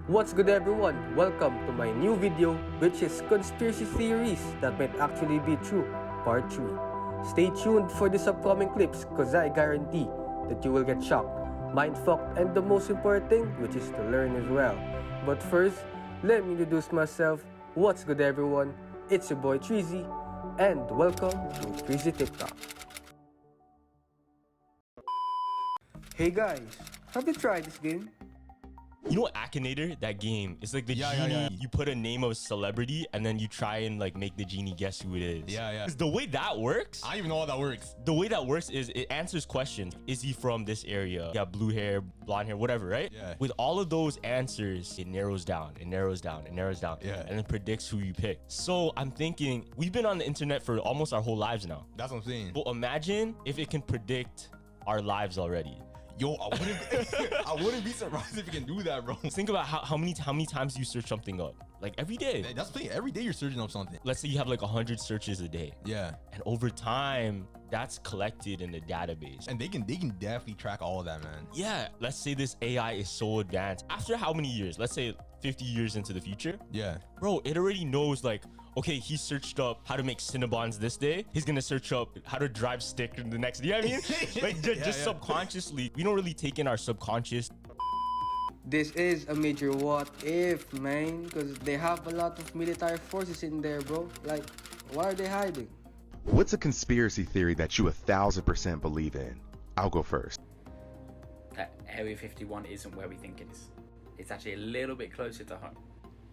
What's good everyone? Welcome to my new video which is conspiracy theories that might actually be true part 3. Stay tuned for these upcoming clips cause I guarantee that you will get shocked, mind-fucked, and the most important thing which is to learn as well. But first, let me introduce myself. What's good everyone? It's your boy Treezy and welcome to Treezy TikTok. Hey guys, have you tried this game? You know Akinator, that game? It's like the genie. You put a name of a celebrity and then you try and like make the genie guess who it is. Yeah. 'Cause the way that works, I don't even know how that works. the way that works is it answers questions. Is he from this area? Yeah, blue hair, blonde hair, whatever, right? Yeah. With all of those answers, it narrows down, it narrows down, it narrows down. Yeah. And it predicts who you pick. So I'm thinking, we've been on the internet for almost our whole lives now. That's what I'm saying. But imagine if it can predict our lives already. Yo, I wouldn't be surprised if you can do that, bro. Think about how many times you search something up. Like every day. That's the thing. Every day you're searching up something. Let's say you have like 100 searches a day. Yeah. And over time, that's collected in the database. And they can definitely track all of that, man. Yeah, let's say this AI is so advanced. After how many years? Let's say 50 years into the future. Yeah. Bro, it already knows like, okay, he searched up how to make Cinnabons this day. He's gonna search up how to drive stick in the next day. You know what I mean? Like just subconsciously. We don't really take in our subconscious. This is a major what if, man, because they have a lot of military forces in there, bro. Like, why are they hiding? What's a conspiracy theory that you 1000% believe in? I'll go first. That Area 51 isn't where we think it is. It's actually a little bit closer to home.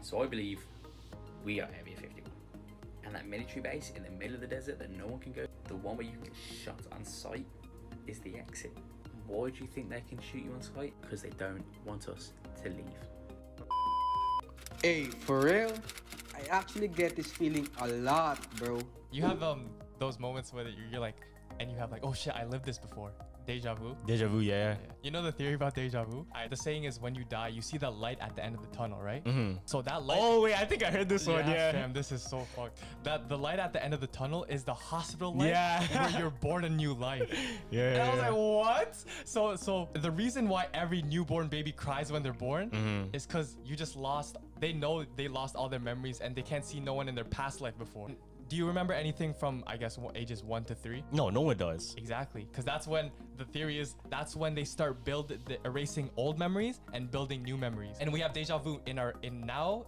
So I believe we are Area 51. And that military base in the middle of the desert that no one can go, the one where you can get shot on sight, is the exit. Why do you think they can shoot you on sight? Because they don't want us to leave. Hey, for real? I actually get this feeling a lot, bro. You have those moments where you're like, and you have like, oh shit, I lived this before. Deja vu. Deja vu, yeah. You know the theory about deja vu? The saying is when you die, you see that light at the end of the tunnel, right? Mm-hmm. So that light. Oh wait, I think I heard this one. Yeah. Fam, this is so fucked. That the light at the end of the tunnel is the hospital light. Yeah. Where you're born a new life. Yeah. And I was like, what? So the reason why every newborn baby cries when they're born is because you just lost. They know they lost all their memories and they can't see no one in their past life before. Do you remember anything from, I guess, ages 1 to 3? No one does. Exactly, because that's when the theory is, that's when they start erasing old memories and building new memories. And we have deja vu in our new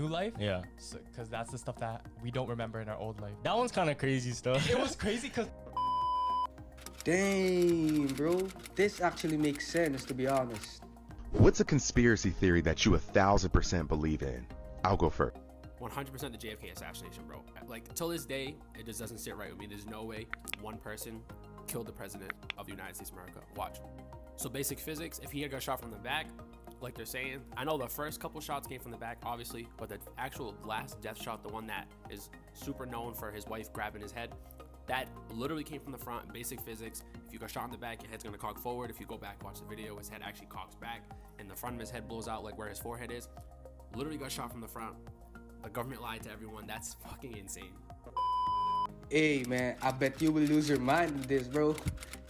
life. Yeah. Because that's the stuff that we don't remember in our old life. That one's kind of crazy stuff. It was crazy because Dang, bro. This actually makes sense, to be honest. What's a conspiracy theory that you 1000% believe in? I'll go first. 100% the JFK assassination, bro. Like, till this day, it just doesn't sit right with me. There's no way one person killed the president of the United States of America. Watch. So basic physics, if he had got shot from the back, like they're saying, I know the first couple shots came from the back, obviously, but the actual last death shot, the one that is super known for his wife grabbing his head, that literally came from the front. Basic physics, if you got shot in the back, your head's gonna cock forward. If you go back, watch the video, his head actually cocks back, and the front of his head blows out like where his forehead is. Literally got shot from the front. The government lied to everyone. That's fucking insane. Hey, man, I bet you will lose your mind with this, bro.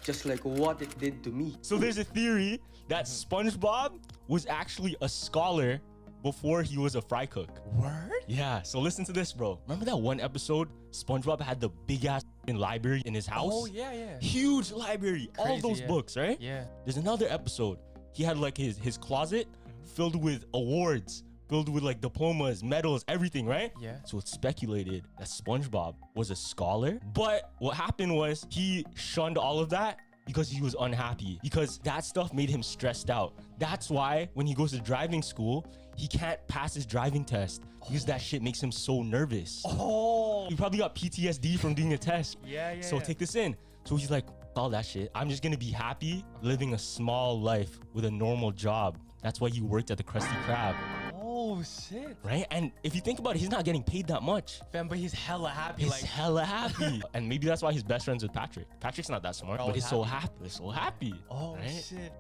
Just like what it did to me. So there's a theory that SpongeBob was actually a scholar before he was a fry cook. word? Yeah, so listen to this, bro. Remember that one episode SpongeBob had the big ass library in his house? Oh yeah. Huge library, all Crazy, those yeah. books, right? Yeah. There's another episode. He had like his closet filled with awards, filled with like diplomas, medals, everything, right? Yeah. So it's speculated that SpongeBob was a scholar, but what happened was he shunned all of that because he was unhappy, because that stuff made him stressed out. That's why when he goes to driving school, he can't pass his driving test because that shit makes him so nervous. Oh. He probably got PTSD from doing a test. Yeah. So take this in. So he's like, all that shit. I'm just gonna be happy living a small life with a normal job. That's why he worked at the Krusty Krab, Oh shit. right? And if you think about it, he's not getting paid that much. Fam, but he's hella happy. He's like, hella happy. And maybe that's why he's best friends with Patrick. Patrick's not that smart, Oh, but he's he's so happy. He's so happy. oh right? shit.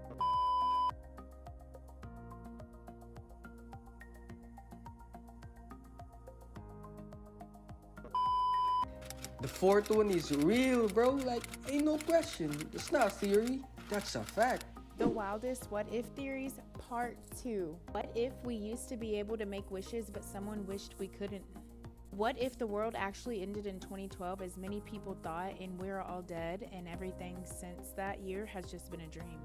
The fourth one is real, bro. Like, ain't no question. It's not a theory. That's a fact. The wildest what if theories, Part 2. What if we used to be able to make wishes, but someone wished we couldn't? What if the world actually ended in 2012 as many people thought, and we're all dead and everything since that year has just been a dream?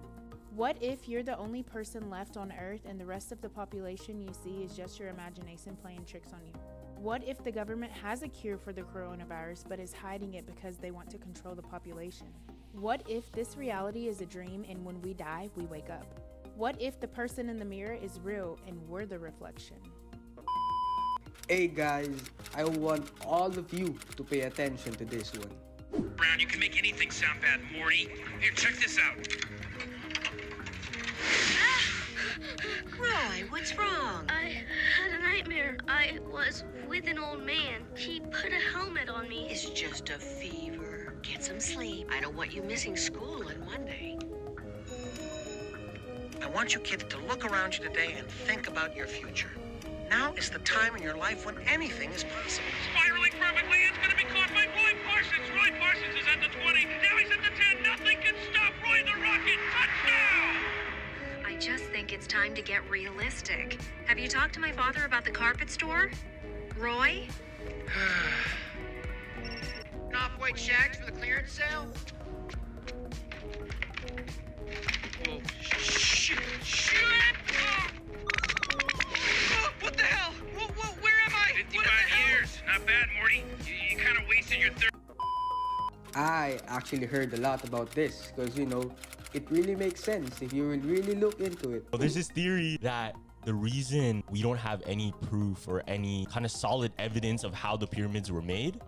What if you're the only person left on Earth and the rest of the population you see is just your imagination playing tricks on you? What if the government has a cure for the coronavirus but is hiding it because they want to control the population? What if this reality is a dream and when we die, we wake up? What if the person in the mirror is real and we're the reflection? Hey guys, I want all of you to pay attention to this one. Brown, you can make anything sound bad, Morty. Here, check this out. Roy, what's wrong? I had a nightmare. I was with an old man. He put a helmet on me. It's just a fever. Get some sleep. I don't want you missing school on Monday. I want you kids to look around you today and think about your future. Now is the time in your life when anything is possible. Spiraling perfectly, it's going to be caught by Roy Parsons. Roy Parsons is at the 20. Now he's at the 10. Nothing can stop Roy the Rocket. Touchdown! I just think it's time to get realistic. Have you talked to my father about the carpet store? Roy? Off-white shags for the clearance sale? Oh, shit! Oh, what the hell? Where am I? 55 years. Not bad, Morty. You kind of wasted your third. I actually heard a lot about this because, you know, it really makes sense if you will really look into it. Well, there's this theory that the reason we don't have any proof or any kind of solid evidence of how the pyramids were made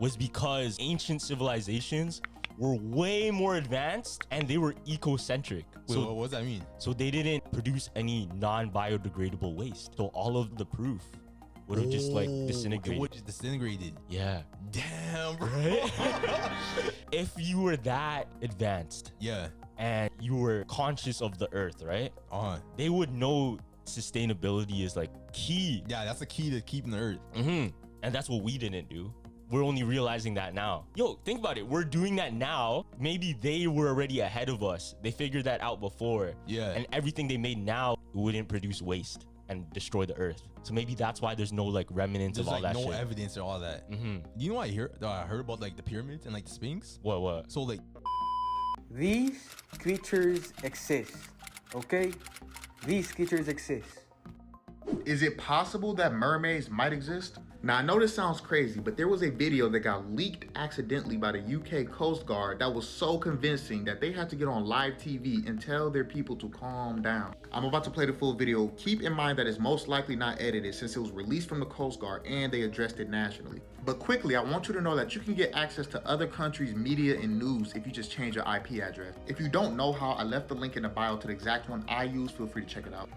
was because ancient civilizations were way more advanced and they were eco-centric. Wait, what does that mean? So they didn't produce any non-biodegradable waste. So all of the proof would have just like disintegrated. It would just disintegrated. Yeah. Damn, bro. Right? If you were that advanced, yeah, and you were conscious of the earth, right? They would know sustainability is like key. Yeah, that's the key to keeping the earth. And that's what we didn't do. We're only realizing that now. Yo, think about it. We're doing that now. Maybe they were already ahead of us. They figured that out before. Yeah. And everything they made now wouldn't produce waste and destroy the earth. So maybe that's why there's no like remnants There's of all like that no shit. evidence or all that. You know what I heard about like the pyramids and like the Sphinx? What? So like These creatures exist, okay? These creatures exist. Is it possible that mermaids might exist? Now I know this sounds crazy, but there was a video that got leaked accidentally by the UK Coast Guard that was so convincing that they had to get on live TV and tell their people to calm down. I'm about to play the full video. Keep in mind that it's most likely not edited since it was released from the Coast Guard and they addressed it nationally. But quickly, I want you to know that you can get access to other countries' media and news if you just change your IP address. If you don't know how, I left the link in the bio to the exact one I use. Feel free to check it out.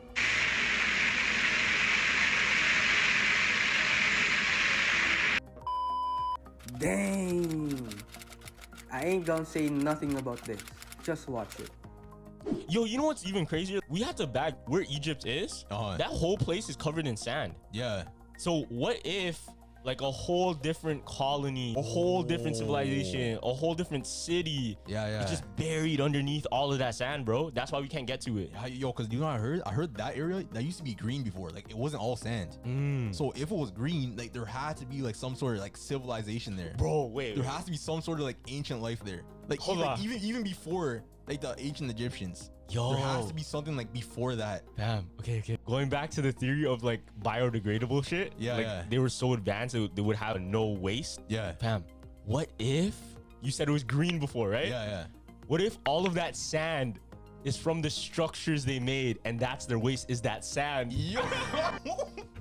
Dang. I ain't gonna say nothing about this. Just watch it. Yo, you know what's even crazier? We had to bag where Egypt is. That whole place is covered in sand. Yeah. So what if like a whole different colony, a whole different civilization, a whole different city is just buried underneath all of that sand, bro? That's why we can't get to it. Yo, because you know what I heard? I heard that area that used to be green before. Like it wasn't all sand. So if it was green, like there had to be like some sort of like civilization there. Bro, wait. There has to be some sort of like ancient life there. Like even before like the ancient Egyptians. Yo, there has to be something like before that. Damn. Okay. Going back to the theory of like biodegradable shit. They were so advanced they would have no waste. Yeah. Fam, what if you said it was green before, right? Yeah. What if all of that sand is from the structures they made and that's their waste is that sand? Yo.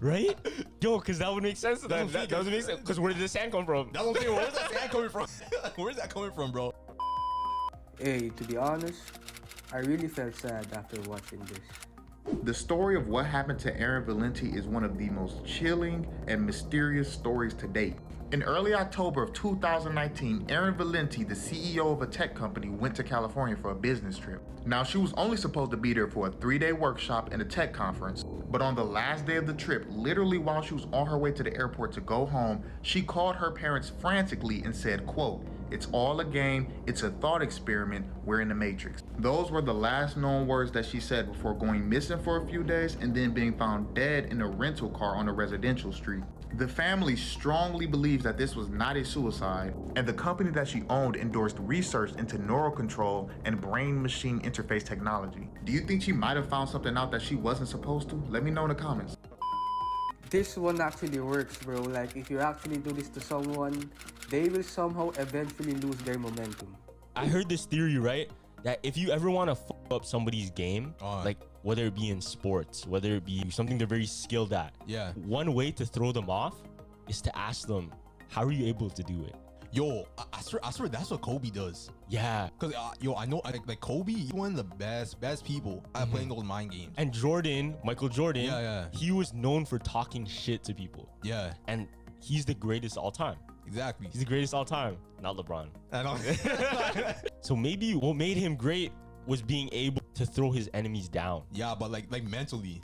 Right? Yo, because that would make sense. That doesn't make sense. Because where did the sand come from? That's what I'm saying. Where's that sand coming from? Where's that coming from, bro? Hey, to be honest, I really felt sad after watching this. The story of what happened to Aaron Valenti is one of the most chilling and mysterious stories to date. In early October of 2019, Aaron Valenti, the CEO of a tech company, went to California for a business trip. Now, she was only supposed to be there for a 3-day workshop and a tech conference, but on the last day of the trip, literally while she was on her way to the airport to go home, she called her parents frantically and said, quote, It's all a game. It's a thought experiment. We're in the Matrix. Those were the last known words that she said before going missing for a few days and then being found dead in a rental car on a residential street. The family strongly believes that this was not a suicide, and the company that she owned endorsed research into neural control and brain-machine interface technology. Do you think she might have found something out that she wasn't supposed to? Let me know in the comments. This one actually works, bro. Like, if you actually do this to someone, they will somehow eventually lose their momentum. I heard this theory, right? That if you ever want to fuck up somebody's game, like whether it be in sports, whether it be something they're very skilled at, one way to throw them off is to ask them, how are you able to do it? Yo, I swear that's what Kobe does. Yeah. Cause I know like Kobe, he's one of the best people at playing those mind games. And Michael Jordan, he was known for talking shit to people. Yeah. And he's the greatest all time. Exactly. He's the greatest all time, not LeBron. So maybe what made him great was being able to throw his enemies down. Yeah, but like mentally.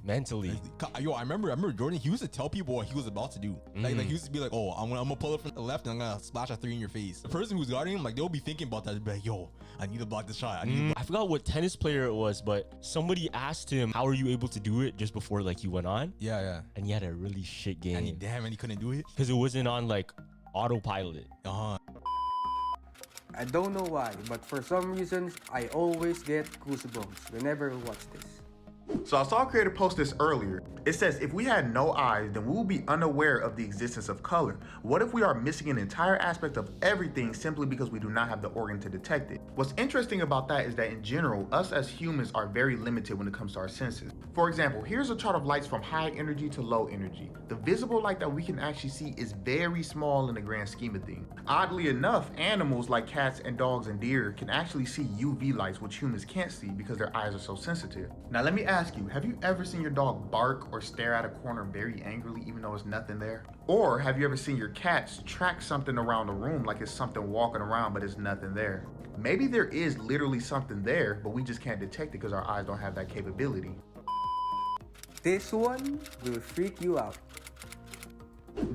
Yo, I remember Jordan, he used to tell people what he was about to do. Like he used to be like, oh, I'm gonna pull up from the left and I'm gonna splash a 3 in your face. The person who's guarding him, like they'll be thinking about that. They'll be like, yo, I need to block this shot. I forgot what tennis player it was, but somebody asked him, how are you able to do it just before like he went on? Yeah. And he had a really shit game. And he couldn't do it? Because it wasn't on like autopilot. I don't know why, but for some reasons, I always get goosebumps whenever I watch this. So I saw a creator post this earlier. It says, if we had no eyes, then we will be unaware of the existence of color. What if we are missing an entire aspect of everything simply because we do not have the organ to detect it? What's interesting about that is that in general, us as humans are very limited when it comes to our senses. For example, here's a chart of lights from high energy to low energy. The visible light that we can actually see is very small in the grand scheme of things. Oddly enough, animals like cats and dogs and deer can actually see UV lights, which humans can't see because their eyes are so sensitive. Now let me ask you, have you ever seen your dog bark or stare at a corner very angrily even though there's nothing there? Or have you ever seen your cats track something around the room like it's something walking around but it's nothing there? Maybe there is literally something there, but we just can't detect it because our eyes don't have that capability. This one will freak you out.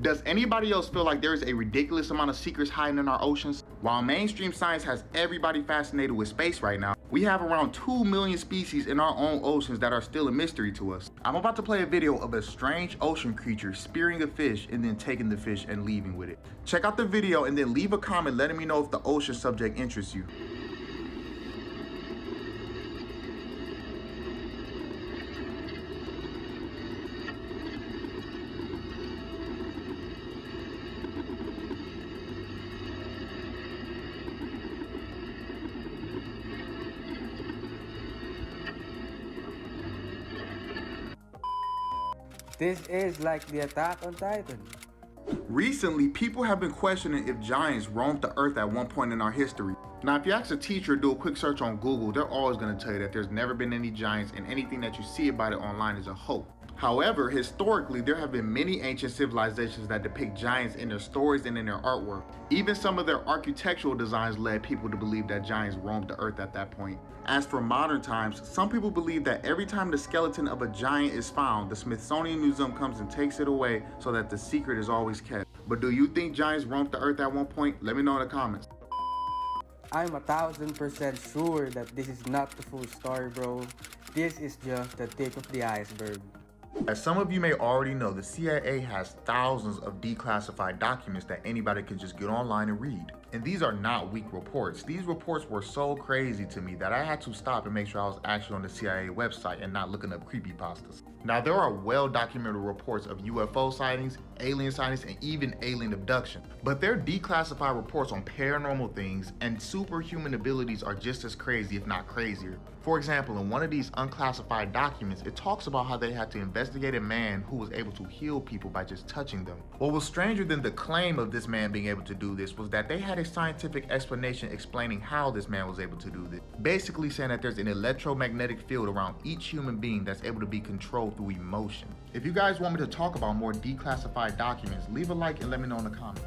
Does anybody else feel like there is a ridiculous amount of secrets hiding in our oceans? While mainstream science has everybody fascinated with space right now, we have around 2 million species in our own oceans that are still a mystery to us. I'm about to play a video of a strange ocean creature spearing a fish and then taking the fish and leaving with it. Check out the video and then leave a comment letting me know if the ocean subject interests you. This is like the Attack on Titan. Recently, people have been questioning if giants roamed the earth at one point in our history. Now, if you ask a teacher to do a quick search on Google, they're always going to tell you that there's never been any giants and anything that you see about it online is a hoax. However, historically, there have been many ancient civilizations that depict giants in their stories and in their artwork. Even some of their architectural designs led people to believe that giants roamed the earth at that point. As for modern times, some people believe that every time the skeleton of a giant is found, the Smithsonian Museum comes and takes it away so that the secret is always kept. But do you think giants roamed the earth at one point? Let me know in the comments. I'm 1000% sure that this is not the full story, bro. This is just the tip of the iceberg. As some of you may already know, the CIA has thousands of declassified documents that anybody can just get online and read. And these are not weak reports. These reports were so crazy to me that I had to stop and make sure I was actually on the CIA website and not looking up creepypastas. Now, there are well-documented reports of UFO sightings, alien sightings, and even alien abduction. But their declassified reports on paranormal things and superhuman abilities are just as crazy, if not crazier. For example, in one of these unclassified documents, it talks about how they had to investigate a man who was able to heal people by just touching them. What was stranger than the claim of this man being able to do this was that they had a scientific explanation explaining how this man was able to do this. Basically saying that there's an electromagnetic field around each human being that's able to be controlled through emotion. If you guys want me to talk about more declassified documents, leave a like and let me know in the comments.